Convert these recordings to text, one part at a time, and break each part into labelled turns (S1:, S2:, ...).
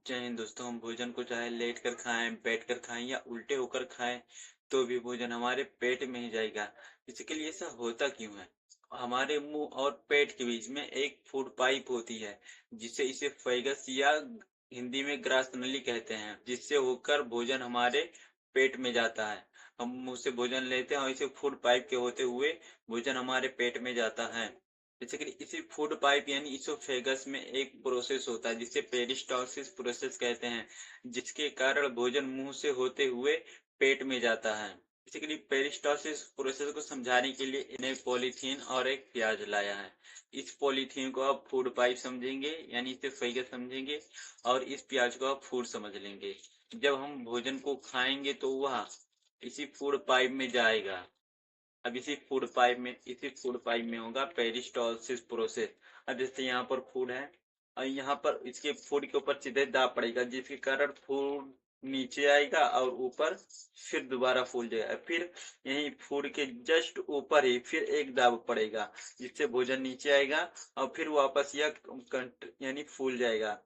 S1: जय हिंद दोस्तों। हम भोजन को चाहे लेट कर खाएं, बैठ कर खाएं या उल्टे होकर खाएं तो भी भोजन हमारे पेट में ही जाएगा। इसके लिए ऐसा होता क्यों है? हमारे मुंह और पेट के बीच में एक फूड पाइप होती है, जिसे इसे फेगस या हिंदी में ग्रास नली कहते हैं, जिससे होकर भोजन हमारे पेट में जाता है। हम मुंह से भोजन लेते हैं और इसे फूड पाइप के होते हुए भोजन हमारे पेट में जाता है। बेसिकली इसी फूड पाइप यानी इसोफेगस में एक प्रोसेस होता है जिसे पेरिस्टालसिस प्रोसेस कहते हैं, जिसके कारण भोजन मुंह से होते हुए पेट में जाता है। बेसिकली पेरिस्टालसिस प्रोसेस को समझाने के लिए इन्हें पॉलीथीन और एक प्याज लाया है। इस पॉलीथीन को आप फूड पाइप समझेंगे यानी इसे फेगस समझेंगे, और इस प्याज को आप फूड समझ लेंगे। जब हम भोजन को खाएंगे तो वह इसी फूड पाइप में जाएगा। अब इसी फूड पाइप में होगा पेरिस्टालसिस प्रोसेस। अब जैसे यहाँ पर फूड है और यहाँ पर इसके फूड के ऊपर सीधे दाब पड़ेगा, जिसके कारण फूड नीचे आएगा और ऊपर फिर दोबारा फूल जाएगा। फिर यही फूड के जस्ट ऊपर ही फिर एक दाब पड़ेगा, जिससे भोजन नीचे आएगा और फिर वापस यह यानी फूल जाएगा।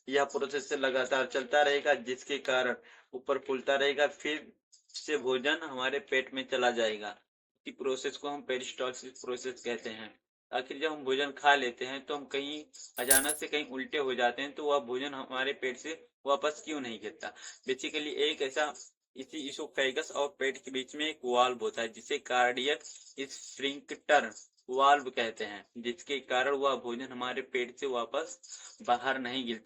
S1: यह प्रोसेस लगातार चलता रहेगा, जिसके कारण ऊपर फूलता रहेगा, फिर से भोजन हमारे पेट में चला जाएगा। इसी प्रोसेस को हम पेरिस्टालसिस प्रोसेस कहते हैं। आखिर जब हम भोजन खा लेते हैं तो हम कहीं अचानक से कहीं उल्टे हो जाते हैं, तो वह भोजन हमारे पेट से वापस क्यों नहीं गिरता? बेसिकली एक ऐसा इसी इसोफेगस और पेट के बीच में एक वाल्व होता है, जिसे कार्डियक स्फिंक्टर वाल्व कहते हैं, जिसके कारण वह भोजन हमारे पेट से वापस बाहर नहीं गिरता।